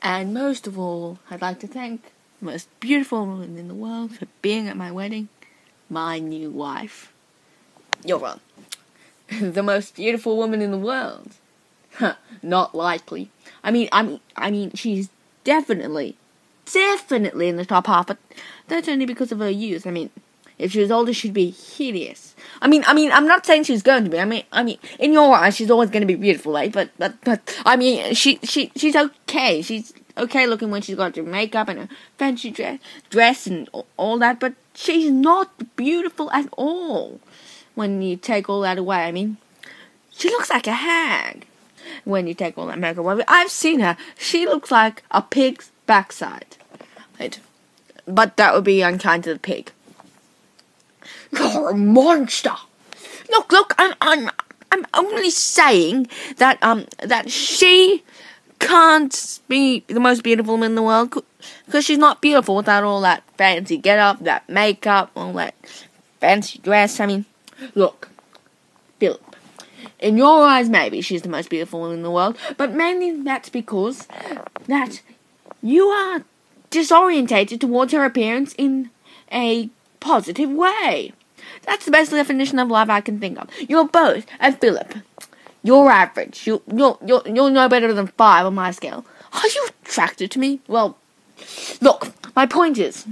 And most of all, I'd like to thank the most beautiful woman in the world for being at my wedding, my new wife. You're wrong. The most beautiful woman in the world. Not likely. I mean, she's definitely in the top half, but that's only because of her youth. I mean, if she was older, she'd be hideous. I mean, I'm not saying she's going to be. I mean, in your eyes, she's always going to be beautiful, right? But I mean, she's okay. She's okay looking when she's got her makeup and her fancy dress and all that. But she's not beautiful at all when you take all that away. I mean, she looks like a hag when you take all that makeup away. I've seen her. She looks like a pig's backside. Right? But that would be unkind to the pig. You're a monster. Look, I'm only saying that that she can't be the most beautiful woman in the world because she's not beautiful without all that fancy get-up, that makeup, all that fancy dress. I mean, look, Philip, in your eyes, maybe she's the most beautiful woman in the world, but mainly that's because that you are disorientated towards her appearance in a positive way. That's the best definition of love I can think of. You're both, and Philip, you're average. You're no better than 5 on my scale. Are you attracted to me? Well, look, my point is,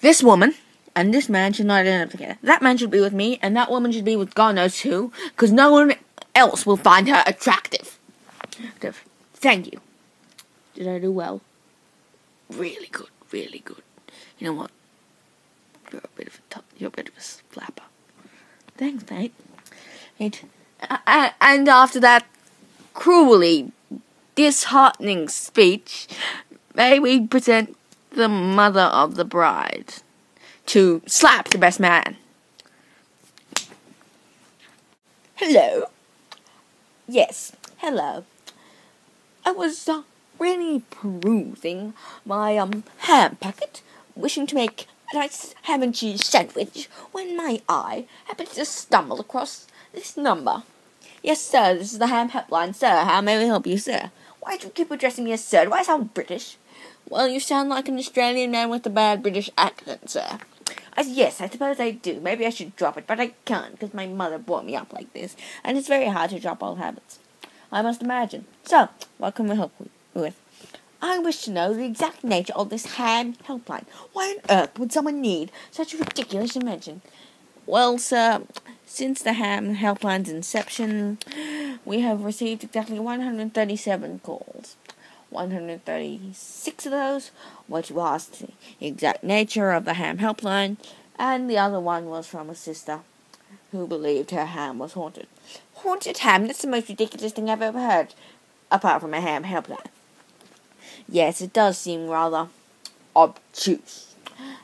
this woman and this man should not end up together. That man should be with me, and that woman should be with God knows who, because no one else will find her attractive. Thank you. Did I do well? Really good, really good. You know what? You're a bit of a flapper. Thanks, mate. And after that cruelly disheartening speech, may we present the mother of the bride to slap the best man. Hello. Yes, hello. I was really perusing my ham packet, wishing to make a nice ham and cheese sandwich, when my eye happened to stumble across this number. Yes, sir, this is the Ham Helpline, sir. How may we help you, sir? Why do you keep addressing me as sir? Do I sound British? Well, you sound like an Australian man with a bad British accent, sir. Yes, I suppose I do. Maybe I should drop it, but I can't, because my mother brought me up like this, and it's very hard to drop old habits, I must imagine. So, what can we help you with? I wish to know the exact nature of this Ham Helpline. Why on earth would someone need such a ridiculous invention? Well, sir, since the Ham Helpline's inception, we have received exactly 137 calls. 136 of those were to ask the exact nature of the Ham Helpline, and the other one was from a sister who believed her ham was haunted. Haunted ham? That's the most ridiculous thing I've ever heard, apart from a Ham Helpline. Yes, it does seem rather obtuse.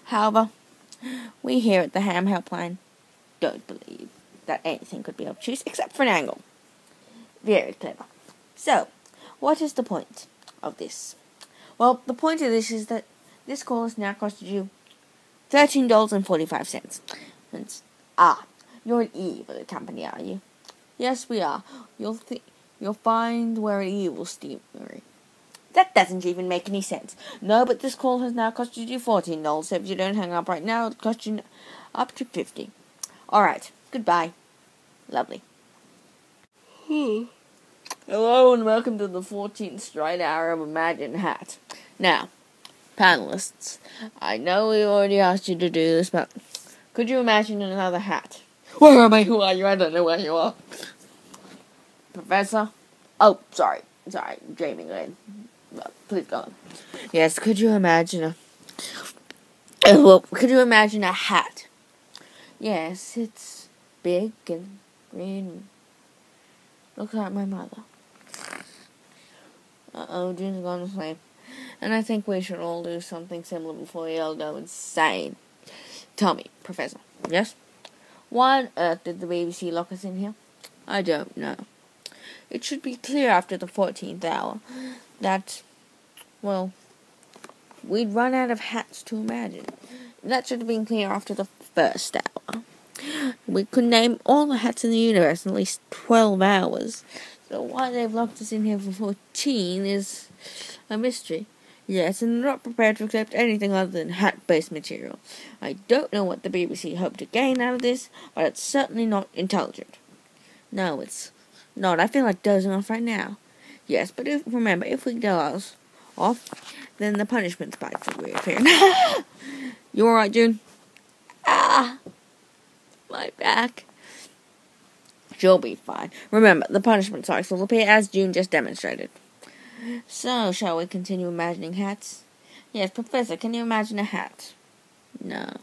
However, we here at the Ham Helpline don't believe that anything could be obtuse except for an angle. Very clever. So, what is the point of this? Well, the point of this is that this call has now costed you $13.45. You're an evil company, are you? Yes, we are. You'll find we're an evil steamery. That doesn't even make any sense. No, but this call has now costed you $14, so if you don't hang up right now, it'll cost you up to $50. Alright, goodbye. Lovely. Hello and welcome to the 14th straight hour of Imagine Hat. Now, panelists, I know we already asked you to do this, but could you imagine another hat? Where am I? Who are you? I don't know where you are. Professor? Oh, sorry, dreaming again. Please go on. Yes, could you imagine a hat? Yes, it's big and green. Looks like my mother. June's gone to sleep. And I think we should all do something similar before we all go insane. Tell me, Professor. Yes? Why on earth did the BBC lock us in here? I don't know. It should be clear after the 14th hour that, well, we'd run out of hats to imagine. That should have been clear after the first hour. We could name all the hats in the universe in at least 12 hours. So why they've locked us in here for 14 is a mystery. Yes, and they're not prepared to accept anything other than hat-based material. I don't know what the BBC hope to gain out of this, but it's certainly not intelligent. No, it's not. I feel like dozing off right now. Yes, but remember, if we doze off, then the punishment spikes will reappear. You alright, June? Ah! My back. She'll be fine. Remember, the punishment spikes will appear as June just demonstrated. So, shall we continue imagining hats? Yes, Professor, can you imagine a hat? No.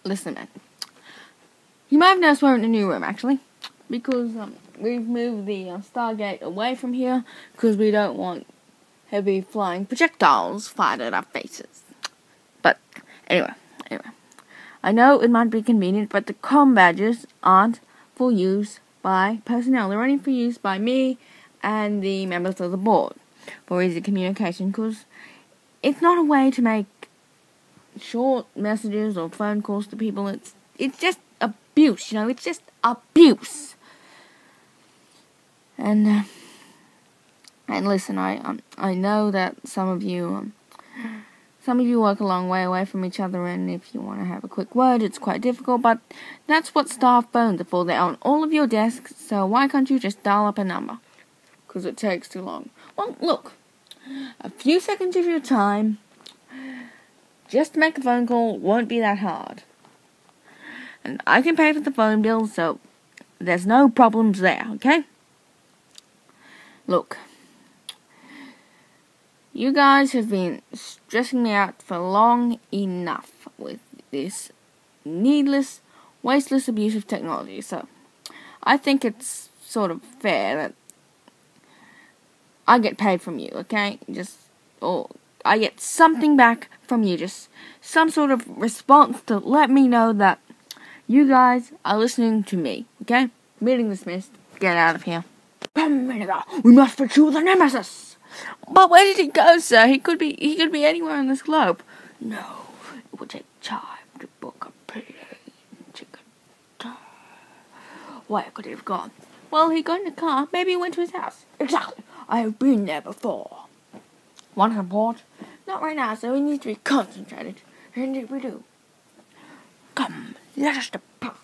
Listen, man. You might have noticed we're in a new room, actually. Because we've moved the Stargate away from here. Because we don't want heavy flying projectiles fired at our faces. But, anyway. I know it might be convenient, but the Comm badges aren't for use by personnel. They're only for use by me and the members of the board for easy communication, because it's not a way to make short messages or phone calls to people. It's just abuse, it's just abuse. And listen, I know that some of you work a long way away from each other, and if you want to have a quick word, it's quite difficult, but that's what staff phones are for. They're on all of your desks, so why can't you just dial up a number? Because it takes too long. Well, look, a few seconds of your time, just to make a phone call, won't be that hard. And I can pay for the phone bill, so there's no problems there, okay? Look. You guys have been stressing me out for long enough with this needless, wasteless abuse of technology, so I think it's sort of fair that I get paid from you, okay? Or I get something back from you, just some sort of response to let me know that you guys are listening to me, okay? Meeting dismissed. Get out of here. Vinegar, we must pursue the nemesis. But where did he go, sir? He could be anywhere on this globe. No, it would take time to book a plane ticket. Where could he have gone? Well, he got in a car. Maybe he went to his house. Exactly. I have been there before. Want to report? Not right now, so we need to be concentrated. Indeed we do. Come, let us depart.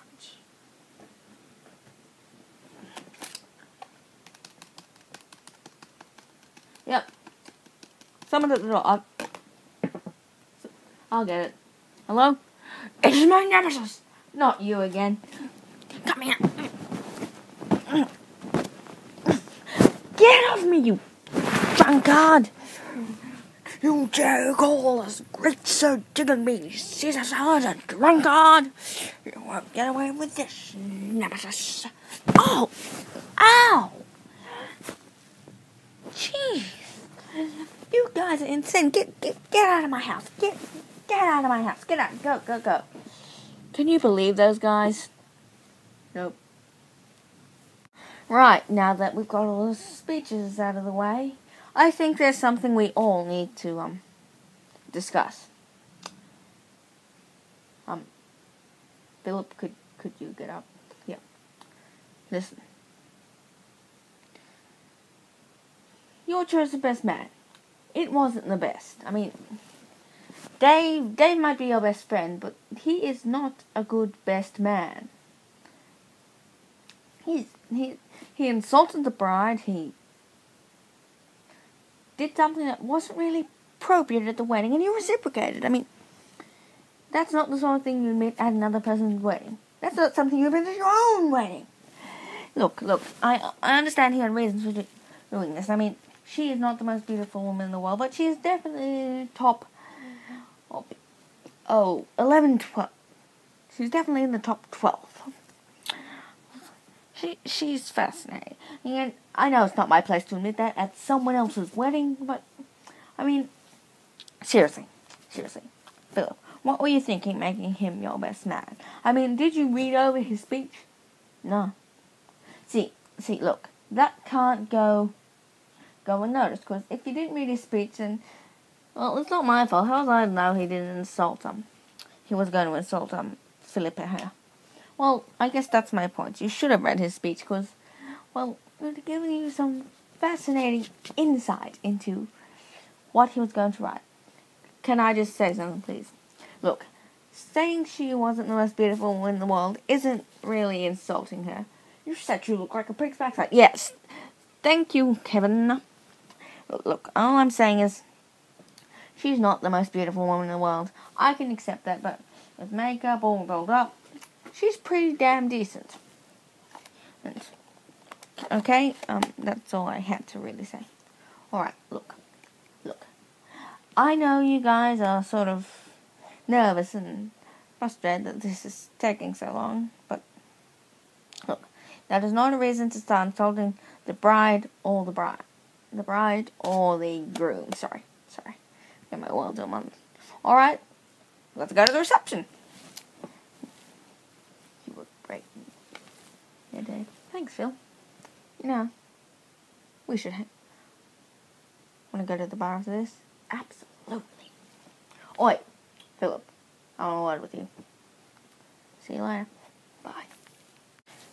Yep. Someone at the door. I'll get it. Hello? It is my nemesis! Not you again. Come here. Get off me, you drunkard! You dare call us great Sir Digby, Caesar salad, a drunkard! You won't get away with this, nemesis. Oh! Ow! Jeez. You guys are insane. Get out of my house. Get out of my house. Get out. Go. Can you believe those guys? Nope. Right, now that we've got all the speeches out of the way, I think there's something we all need to discuss. Philip, could you get up? Yeah. Listen. Your choice of best man. It wasn't the best. I mean, Dave might be your best friend, but he is not a good best man. He insulted the bride. He did something that wasn't really appropriate at the wedding, and he reciprocated. I mean, that's not the sort of thing you admit at another person's wedding. That's not something you admit at your own wedding. Look, I understand he had reasons for doing this. I mean, she is not the most beautiful woman in the world, but she is definitely top 11, 12. She's definitely in the top 12. She's fascinating. And I know it's not my place to admit that at someone else's wedding, but, I mean, seriously, Philip, what were you thinking making him your best man? I mean, did you read over his speech? No. See, look, that can't go unnoticed, because if you didn't read his speech, then, well, it's not my fault. How was I to know he didn't insult him? He was going to insult Philip here. Well, I guess that's my point. You should have read his speech because, well, it would have given you some fascinating insight into what he was going to write. Can I just say something, please? Look, saying she wasn't the most beautiful woman in the world isn't really insulting her. You said you look like a pig's backside. Yes, thank you, Kevin. Look, all I'm saying is, she's not the most beautiful woman in the world. I can accept that, but with makeup all dolled up, she's pretty damn decent. And, okay, that's all I had to really say. Alright, look. I know you guys are sort of nervous and frustrated that this is taking so long, but look, that is not a reason to start insulting the bride or the groom. Sorry. Get my world on one. Alright, let's go to the reception. You look great. Yeah, Dave. Thanks, Phil. You know, we should want to go to the bar after this? Absolutely. Oi, Philip, I want a word with you. See you later. Bye.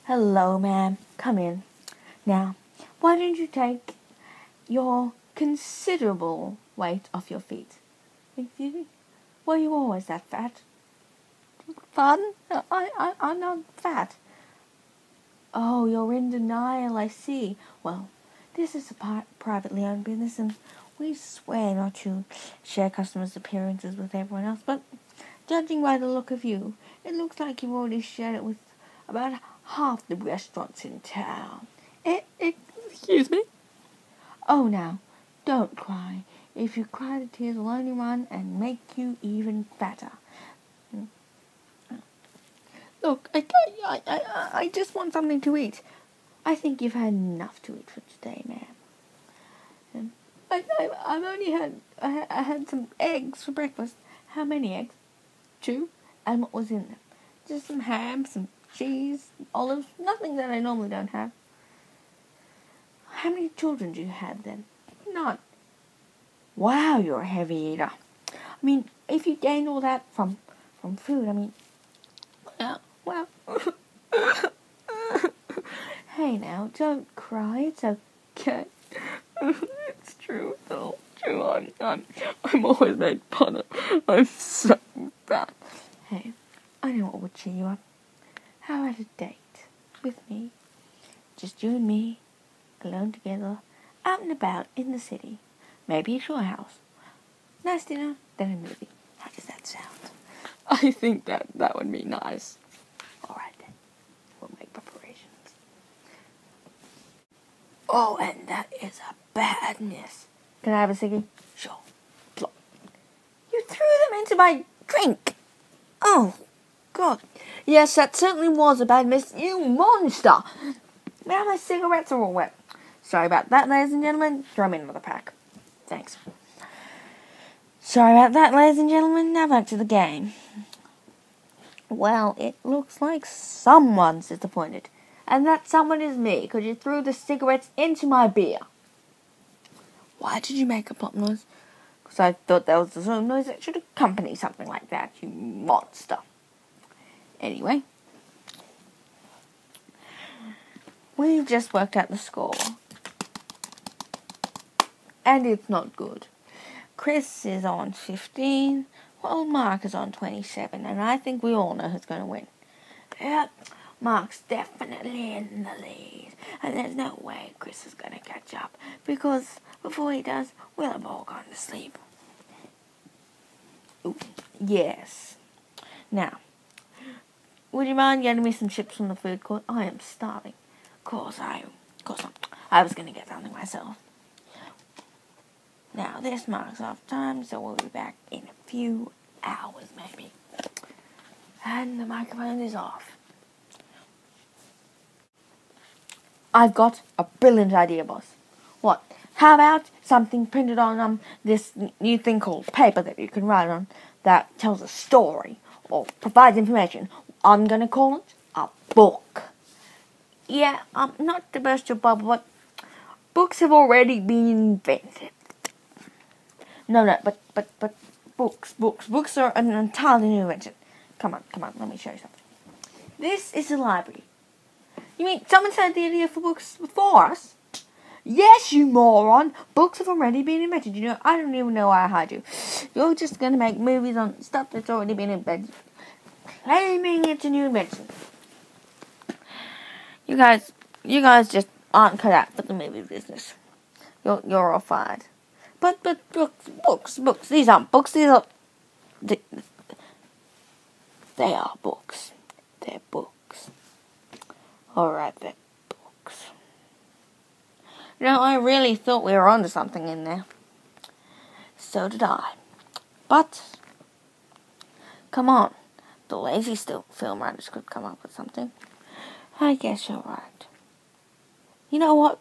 Hello, ma'am. Come in. Now, why don't you take your considerable weight off your feet? Excuse me? Were you always that fat? Pardon? I'm not fat. Oh, you're in denial, I see. Well, this is a privately owned business, and we swear not to share customers' appearances with everyone else, but judging by the look of you, it looks like you've already shared it with about half the restaurants in town. Excuse me? Oh, now, don't cry. If you cry, the tears will only run and make you even fatter. Look, I just want something to eat. I think you've had enough to eat for today, ma'am. I've only had I had some eggs for breakfast. How many eggs? 2. And what was in them? Just some ham, some cheese, olives, nothing that I normally don't have. How many children do you have then? None. Wow, you're a heavy eater. I mean, if you gained all that from food, I mean, well. Hey now, don't cry, it's okay. It's true, though. True, I'm always made fun of. I'm so bad. Hey, I know what would cheer you up. How about a date with me? Just you and me, alone together, out and about in the city. Maybe at your house. Nice dinner, then a movie. How does that sound? I think that would be nice. Alright then, we'll make preparations. Oh, and that is a badness. Can I have a ciggy? Sure. Plop. You threw them into my drink. Oh, God. Yes, that certainly was a bad miss. You monster. Now my cigarettes are all wet. Sorry about that, ladies and gentlemen. Throw me another pack. Thanks. Sorry about that, ladies and gentlemen. Now back to the game. Well, it looks like someone's disappointed. And that someone is me, because you threw the cigarettes into my beer. Why did you make a pop noise? Because I thought that was the sort of noise that should accompany something like that, you monster. Anyway. We've just worked out the score. And it's not good. Chris is on 15, while Mark is on 27, and I think we all know who's going to win. Yep, Mark's definitely in the lead, and there's no way Chris is going to catch up, because before he does, we'll have all gone to sleep. Ooh, yes. Now, would you mind getting me some chips from the food court? I am starving. Of course not. I was going to get something myself. Now, this marks off time, so we'll be back in a few hours, maybe. And the microphone is off. I've got a brilliant idea, boss. What? How about something printed on this new thing called paper that you can write on that tells a story or provides information? I'm going to call it a book. Yeah, not to burst your bubble, but books have already been invented. No, but books are an entirely new invention. Come on, let me show you something. This is a library. You mean someone had the idea for books before us? Yes, you moron! Books have already been invented. You know, I don't even know why I hired you. You're just gonna make movies on stuff that's already been invented, claiming it's a new invention. You guys just aren't cut out for the movie business. You're all fired. But books. These aren't books. They are books. They're books. Alright, they're books. You know, I really thought we were onto something in there. So did I. But, come on. The lazy film writers could come up with something. I guess you're right. You know what?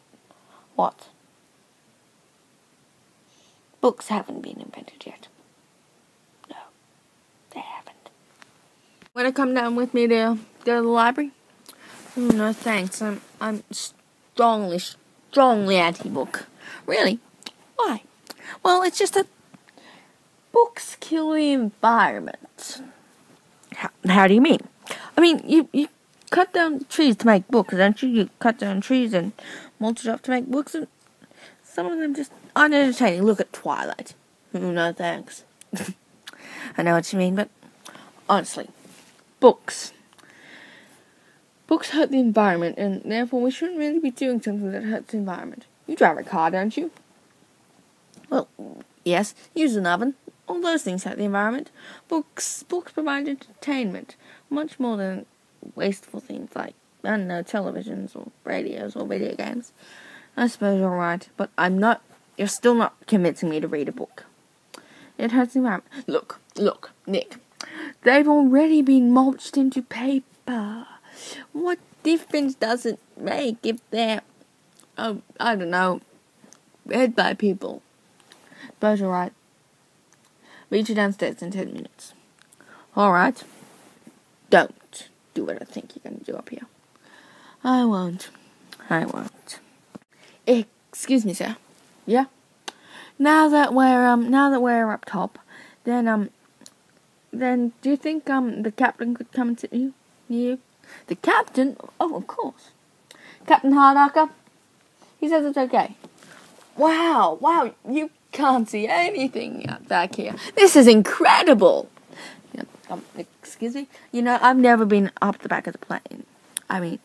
What? Books haven't been invented yet. No, they haven't. Want to come down with me to go to the library? Oh, no, thanks. I'm strongly anti-book. Really? Why? Well, it's just that books kill the environment. How do you mean? I mean, you cut down trees to make books, don't you? You cut down trees and mulch it up to make books, and some of them just aren't entertaining. Look at Twilight. No thanks. I know what you mean, but honestly, books hurt the environment, and therefore we shouldn't really be doing something that hurts the environment. You drive a car, don't you? Well, yes. Use an oven. All those things hurt the environment. Books provide entertainment, much more than wasteful things like, I don't know, televisions or radios or video games. I suppose you're right, but you're still not convincing me to read a book. It hurts the environment. Look, Nick. They've already been mulched into paper. What difference does it make if they're, I don't know, read by people? But you're right. Meet you downstairs in 10 minutes. Alright. Don't do what I think you're going to do up here. I won't. Excuse me, sir. Yeah? Now that we're up top, then do you think, the captain could come and sit with you? The captain? Oh, of course. Captain Hardaker? He says it's okay. Wow, you can't see anything back here. This is incredible. Excuse me? You know, I've never been up the back of the plane. I mean,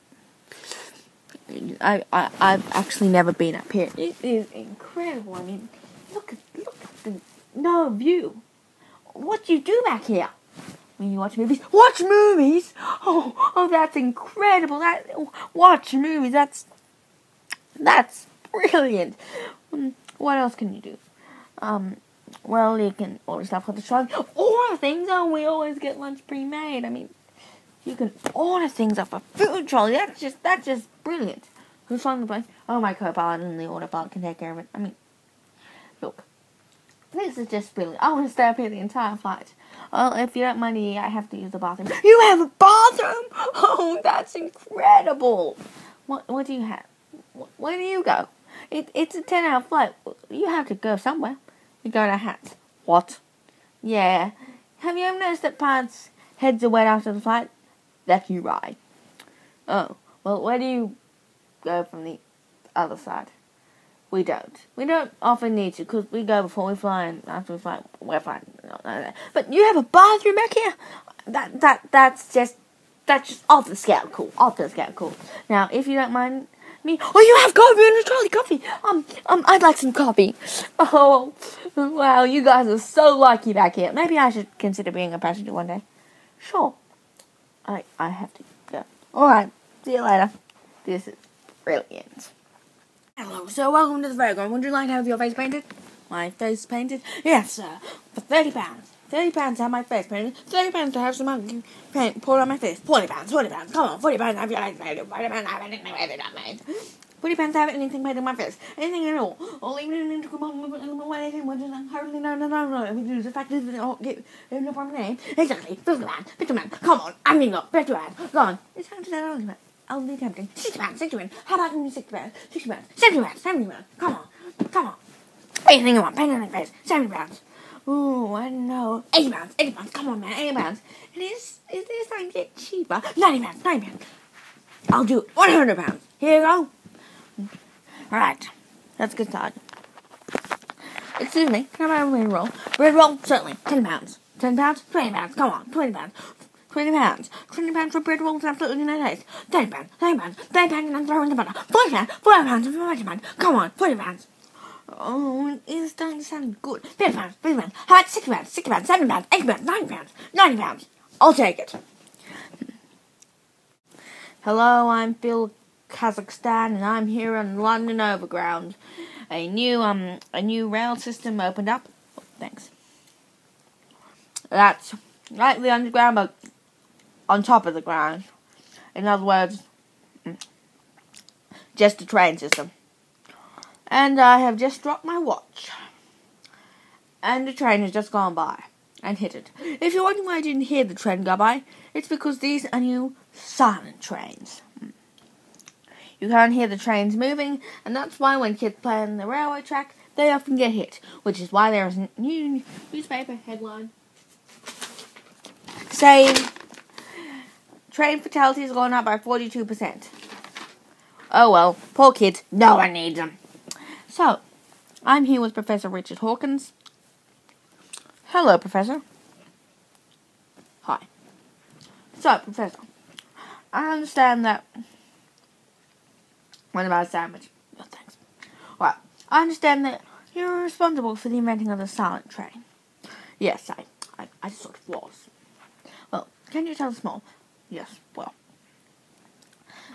I've actually never been up here. It is incredible. I mean, look at the view. What do you do back here? When you watch movies? Watch movies? Oh, that's incredible. Watch movies. That's brilliant. What else can you do? Well, you can order stuff on the trolley. Order things? Oh, we always get lunch pre-made. I mean, you can order things off a food trolley. That's just brilliant. Who's flying the plane? Oh, my co-pilot and the autopilot can take care of it. I mean, look, this is just brilliant. I want to stay up here the entire flight. Well, if you don't mind me, I have to use the bathroom. You have a bathroom? Oh, that's incredible. What do you have? Where do you go? It's a 10-hour flight. You have to go somewhere. You go to Hats. What? Yeah. Have you ever noticed that pilots' heads are wet after the flight? That you ride. Oh, well, where do you go from the other side? We don't. We don't often need to, because we go before we fly, and after we fly, we're fine. But you have a bathroom back here? That's just off the scale cool. Now, if you don't mind me, you have coffee in a trolley, coffee. I'd like some coffee. Oh, wow, you guys are so lucky back here. Maybe I should consider being a passenger one day. Sure. I have to go. Alright, see you later. This is brilliant. Hello, sir. Welcome to the Overground. Would you like to have your face painted? My face painted? Yes, sir. For £30. £30 to have my face painted. £30 to have some paint poured on my face. £40. Come on, £40 to have your face painted. £40 to have anything painted on my face. £40 to have anything painted on my face. Anything at all. Or even an integral anything which is hardly no. If we do the fact is that I'll get no proper name. Exactly. £50 man. Come on. I'm gonna go. £50. Go on. It's time to that argument. I'll be tempting. £60. How about £60? £70. Come on. Anything you want. Paint on my face. £70. Ooh, I don't know. £80, £80, come on, man, £80. It is starting to get cheaper. £90, £90. I'll do it. £100. Here you go. Alright, let's get started. Excuse me, can I have a bread roll? Bread roll, certainly. £10. £10, £20, come on, £20. £20. £20 for bread rolls, absolutely no taste. £30, £30, and I'm throwing the butter. £40, £40, come on, £40. Oh, it is starting to sound good. £50, £50. How about £60, £60, £70, £80, £90, £90. I'll take it. Hello, I'm Phil Kazakhstan, and I'm here on London Overground. A new rail system opened up. Oh, thanks. That's like the underground, but on top of the ground. In other words, just a train system. And I have just dropped my watch. And the train has just gone by and hit it. If you're wondering why I didn't hear the train go by, it's because these are new silent trains. You can't hear the trains moving, and that's why when kids play on the railway track, they often get hit, which is why there is a new newspaper headline saying train fatalities gone up by 42%. Oh well, poor kids, no one needs them. So, I'm here with Professor Richard Hawkins. Hello, Professor. Hi. So, Professor, I understand that... What about a sandwich? No, thanks. Well, I understand that you're responsible for the inventing of the silent train. Yes, I sort of was. Well, can you tell us more? Yes, well.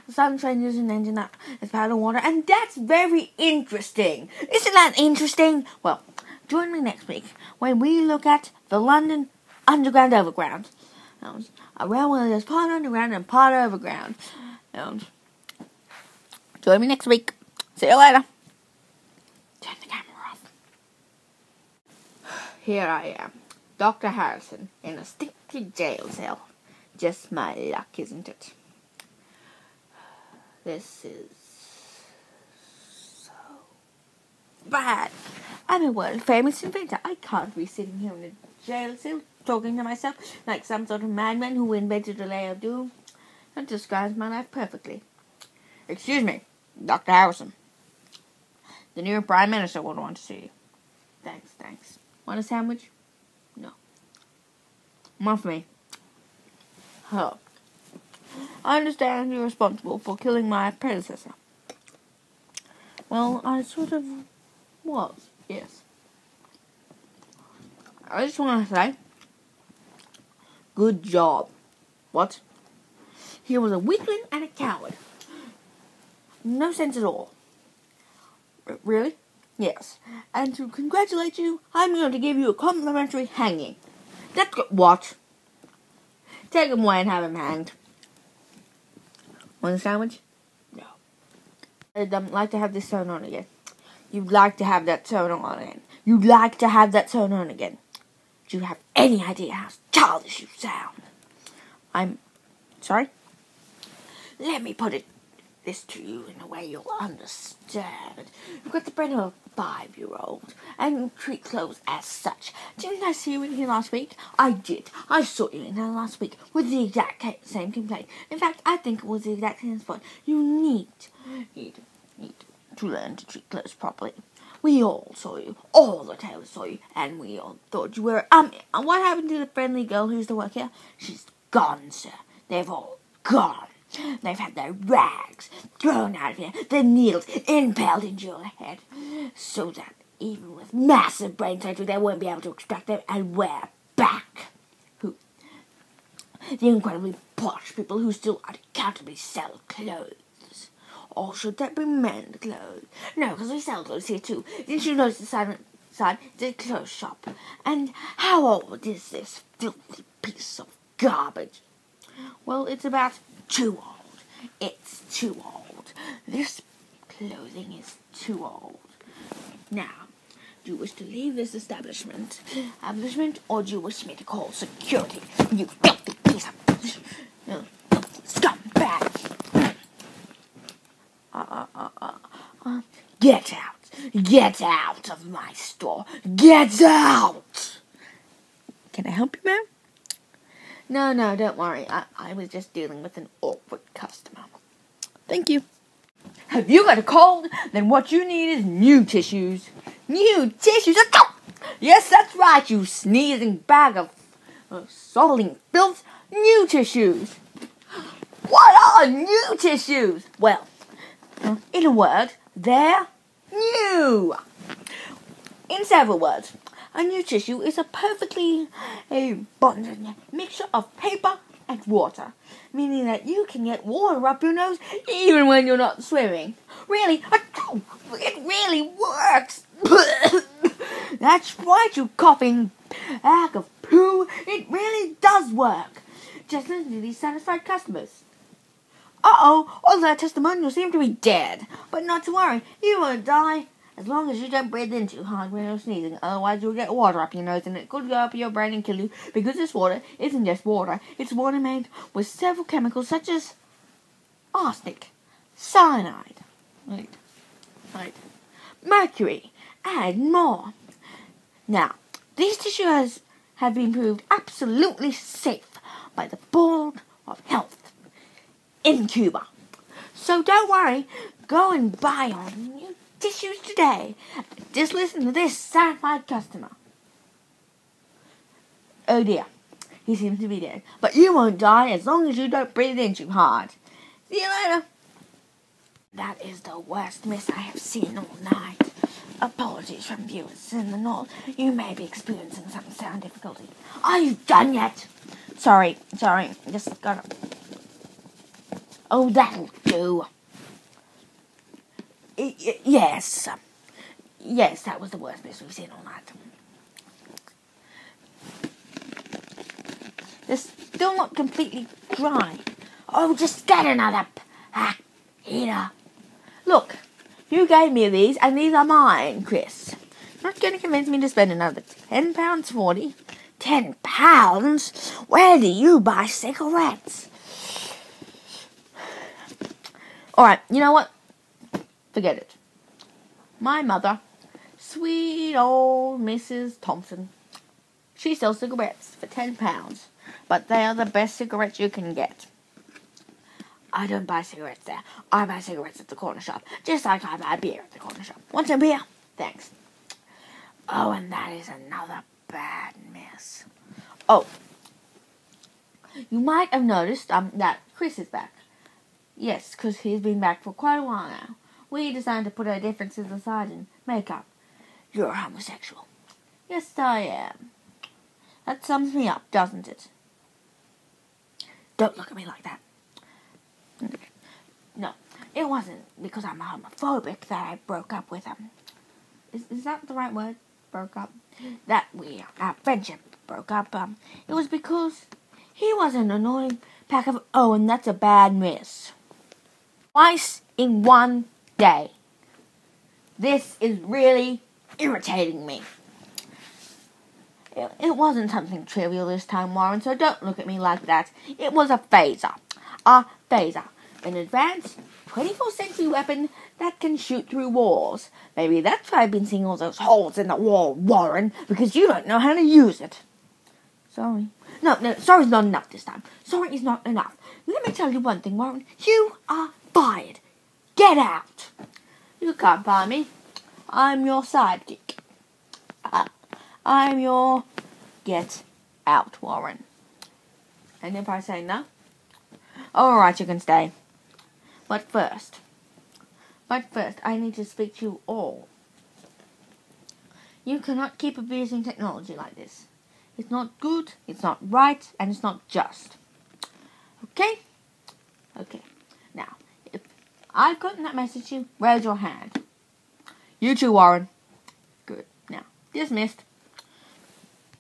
The silent train uses an engine that is powered on water, and that's very interesting. Isn't that interesting? Well, join me next week when we look at the London Underground Overground. A railway that's part underground and part overground. Join me next week. See you later. Turn the camera off. Here I am, Dr. Harrison, in a stinky jail cell. Just my luck, isn't it? This is so bad. I'm a world-famous inventor. I can't be sitting here in a jail cell talking to myself like some sort of madman who invented a lay of doom. That describes my life perfectly. Excuse me, Dr. Harrison. The new Prime Minister would want to see you. Thanks. Want a sandwich? No. More for me. Hello. I understand you're responsible for killing my predecessor. Well, I sort of was, yes. I just want to say, good job. What? He was a weakling and a coward. No sense at all. Really? Yes. And to congratulate you, I'm going to give you a complimentary hanging. That's good. What? Take him away and have him hanged. Want a sandwich? No. I'd like to have this sewn on again. You'd like to have that sewn on again. You'd like to have that sewn on again. Do you have any idea how childish you sound? I'm sorry? Let me put this to you in a way you'll understand. You've got the brain of a 5-year-old, and you treat clothes as such. Didn't I see you in here last week? I did. I saw you in here last week with the exact same complaint. In fact, I think it was the exact same spot. You need to learn to treat clothes properly. We all saw you. All the tailors saw you, and we all thought you were... what happened to the friendly girl who used to work here? She's gone, sir. They've all gone. They've had their rags thrown out of here, their needles impaled into your head, so that even with massive brain surgery, they won't be able to extract them and wear back. Who? The incredibly posh people who still unaccountably sell clothes. Or should that be men's clothes? No, because we sell clothes here too. Didn't you notice the sign outside? It's a clothes shop. And how old is this filthy piece of garbage? Well, it's about too old. It's too old. This clothing is too old. Now, do you wish to leave this establishment, or do you wish me to call security? You filthy piece of scumbag! Get out! Get out of my store! Get out! Can I help you, ma'am? No, don't worry. I was just dealing with an awkward customer. Thank you. Have you got a cold? Then what you need is new tissues. New tissues? Yes, that's right, you sneezing bag of sodding filth. New tissues. What are new tissues? Well, in a word, they're new. In several words, a new tissue is a perfectly abundant mixture of paper and water, meaning that you can get water up your nose even when you're not swimming. Really, it really works. That's right, you coughing bag of poo. It really does work. Just listen to these satisfied customers. All their testimonials seem to be dead. But not to worry, you won't die. As long as you don't breathe in too hard when you're sneezing. Otherwise you'll get water up your nose and it could go up your brain and kill you. Because this water isn't just water. It's water made with several chemicals such as arsenic, cyanide, mercury, and more. Now, these tissues have been proved absolutely safe by the Board of Health in Cuba. So don't worry, go and buy your new tissues today. Just listen to this satisfied customer. Oh dear, he seems to be dead. But you won't die as long as you don't breathe in too hard. See you later. That is the worst miss I have seen all night. Apologies from viewers in the north. You may be experiencing some sound difficulty. Are you done yet? Sorry. Just gotta... Oh, that'll do. Yes, that was the worst miss we've seen all night. They're still not completely dry. Oh, just get another pack heater. Look, you gave me these, and these are mine, Chris. Not going to convince me to spend another £10.40. £10? Where do you buy cigarettes? Alright, you know what? Forget it. My mother, sweet old Mrs. Thompson, she sells cigarettes for £10, but they are the best cigarettes you can get. I don't buy cigarettes there. I buy cigarettes at the corner shop, just like I buy beer at the corner shop. Want some beer? Thanks. Oh, and that is another bad miss. Oh, you might have noticed that Chris is back. Yes, because he's been back for quite a while now. We decided to put our differences aside and make up. You're homosexual. Yes, I am. That sums me up, doesn't it? Don't look at me like that. No, it wasn't because I'm homophobic that I broke up with him. Is that the right word? Broke up? That our friendship broke up. It was because he was an annoying pack of... Oh, and that's a bad miss. Twice in one day. This is really irritating me. It wasn't something trivial this time, Warren, so don't look at me like that. It was a phaser. A phaser. An advanced 24th century weapon that can shoot through walls. Maybe that's why I've been seeing all those holes in the wall, Warren, because you don't know how to use it. Sorry. No, sorry's not enough this time. Sorry is not enough. Let me tell you one thing, Warren. You are fired. Get out. You can't fire me. I'm your sidekick. I'm your get out, Warren. And if I say no? Alright, you can stay. But first, I need to speak to you all. You cannot keep abusing technology like this. It's not good, it's not right, and it's not just. Okay? Okay. Now, if I've gotten that message to you, raise your hand. You too, Warren. Good. Now, dismissed.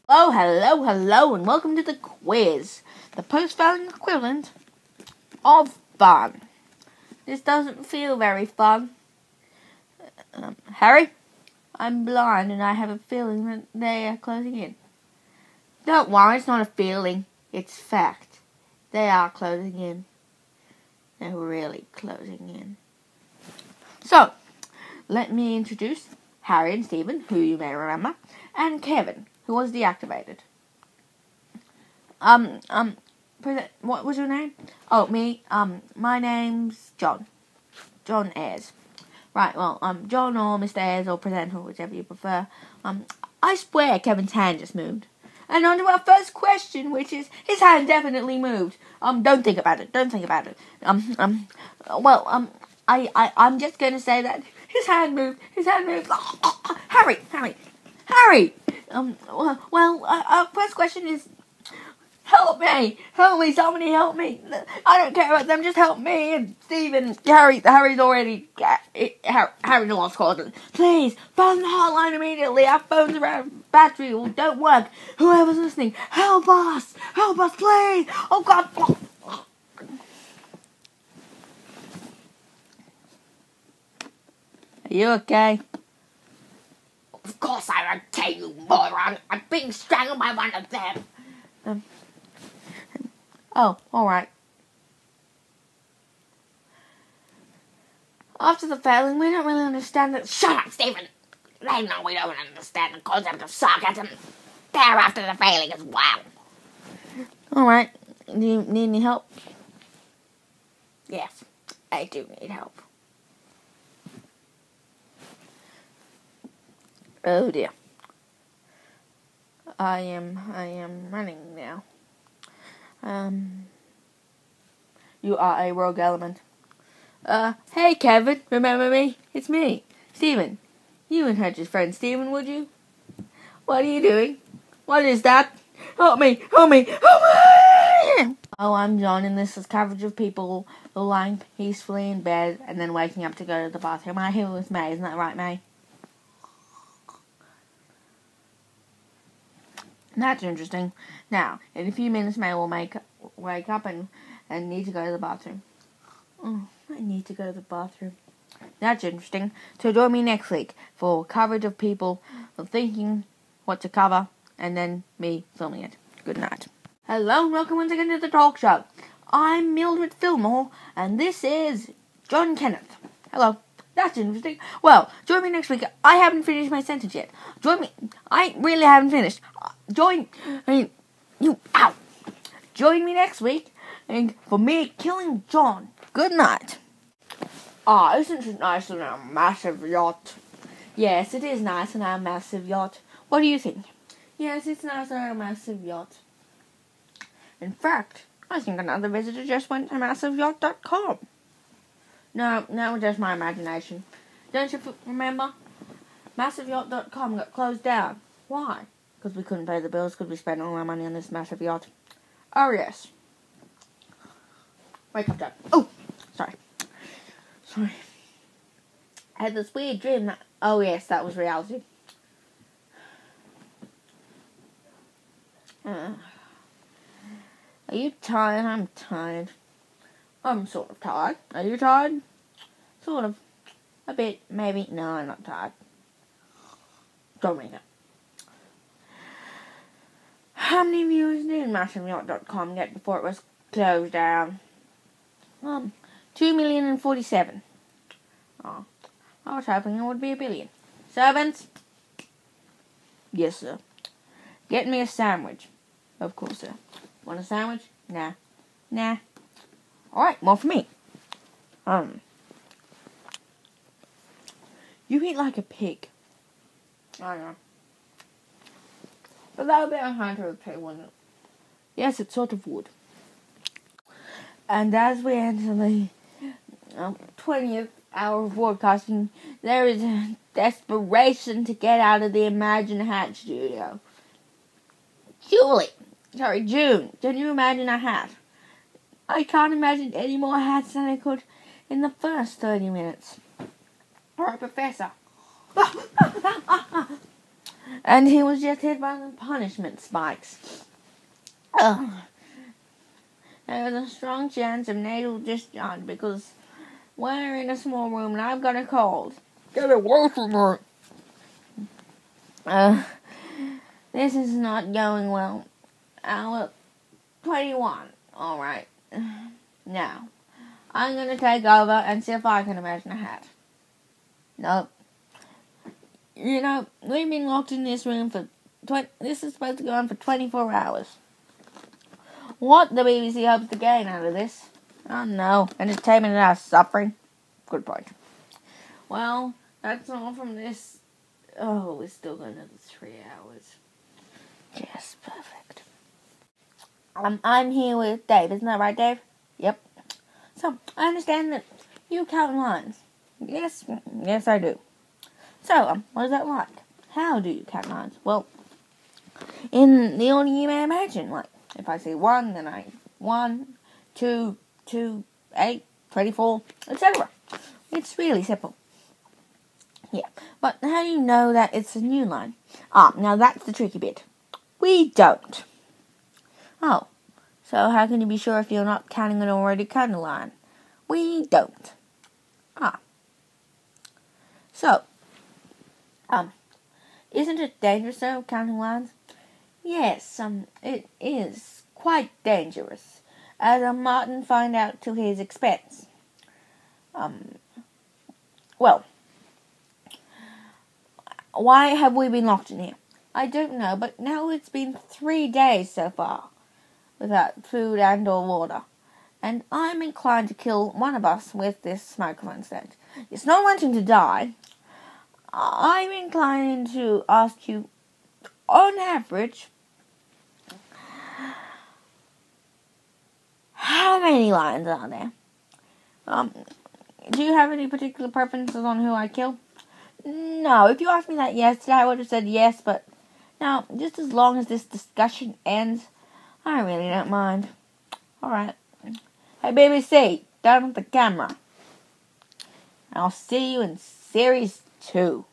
Oh, hello, and welcome to the quiz. The post-filing equivalent of fun. This doesn't feel very fun. Harry? I'm blind and I have a feeling that they are closing in. Don't worry, it's not a feeling. It's fact. They are closing in. They're really closing in. So, let me introduce Harry and Stephen, who you may remember, and Kevin, who was deactivated. what was your name? Oh, me. My name's John. John Ayres. Right, well, John or Mr. Ayres or presenter, whichever you prefer. I swear Kevin's hand just moved. And on to our first question, which is, his hand definitely moved. Don't think about it. Don't think about it. I'm just going to say that his hand moved. His hand moved. Harry. Our first question is, help me, somebody help me. I don't care about them, just help me. And Stephen, Harry's already, Harry lost calls. Please, phone the hotline immediately. Our phones are out of battery or don't work. Whoever's listening, help us, please. Oh God. Are you okay? Of course I'm okay, you moron. I'm being strangled by one of them. Oh, alright. After the failing, we don't really understand that. Shut up, Stephen! They know we don't understand the concept of sarcasm. They're after the failing as well. Alright. Do you need any help? Yes, I do need help. Oh dear. I am running now. You are a rogue element. Hey Kevin, remember me? It's me, Stephen. You wouldn't hurt your friend Stephen, would you? What are you doing? What is that? Help me! Oh, I'm John, and this is coverage of people who are lying peacefully in bed and then waking up to go to the bathroom. I'm here with May, isn't that right, May? That's interesting. Now, in a few minutes, May will wake up and need to go to the bathroom. Oh, I need to go to the bathroom. That's interesting. So join me next week for coverage of people thinking what to cover and then me filming it. Good night. Hello and welcome once again to the talk show. I'm Mildred Fillmore and this is John Kenneth. Hello. That's interesting. Well, join me next week. I haven't finished my sentence yet. Join me. I really haven't finished. Join me next week and for me killing John. Good night. Isn't it nice in our massive yacht? Yes, it is nice in our massive yacht. What do you think? Yes, it's nice in our massive yacht. In fact, I think another visitor just went to massiveyacht.com. No, that was just my imagination. Don't you remember? Massiveyacht.com got closed down. Why? Because we couldn't pay the bills because we spent all our money on this massive yacht. Oh, yes. Wake up, Dad. Oh, sorry. I had this weird dream that... Oh, yes, that was reality. Are you tired? I'm tired. I'm sort of tired. Are you tired? Sort of. A bit, maybe. No, I'm not tired. Don't read it. How many viewers did MassiveYacht.com get before it was closed down? 2,047,000. Oh, I was hoping it would be 1 billion. Servants? Yes, sir. Get me a sandwich. Of course, sir. Want a sandwich? Nah. Alright, more for me. You eat like a pig. I know. But that would be unkind to a pig, wouldn't it? Yes, it sort of would. And as we enter the 20th hour of broadcasting, there is a desperation to get out of the Imagine Hat studio. June. Can you imagine a hat? I can't imagine any more hats than I could in the first 30 minutes. Alright, Professor. And he was just hit by the punishment spikes. There was a strong chance of nasal discharge because we're in a small room and I've got a cold. Get away from me! This is not going well. Hour 21. Alright. Now, I'm going to take over and see if I can imagine a hat. Nope. You know, we've been locked in this room for... This is supposed to go on for 24 hours. what the BBC hopes to gain out of this. Oh no, entertainment and our suffering. Good point. Well, that's all from this. Oh, we're still got another 3 hours. Yes, perfect. I'm here with Dave, isn't that right, Dave? Yep. So, I understand that you count lines. Yes, I do. So, what is that like? How do you count lines? Well, in the order you may imagine. Like, if I say 1, then I 1, 2, 2, 8, 24, etc. It's really simple. Yeah, but how do you know that it's a new line? Now that's the tricky bit. We don't. Oh, so how can you be sure if you're not counting an already counted line? We don't. So, isn't it dangerous though, counting lines? Yes, it is quite dangerous, as Martin find out to his expense. Well, why have we been locked in here? I don't know, but now it's been 3 days so far without food and or water, and I'm inclined to kill one of us with this microphone stand. It's not wanting to die. I'm inclined to ask you, on average, how many lions are there? Do you have any particular preferences on who I kill? No, if you asked me that yesterday, I would have said yes, but now, just as long as this discussion ends, I really don't mind. Alright. Hey, BBC, down with the camera. I'll see you in Series 2.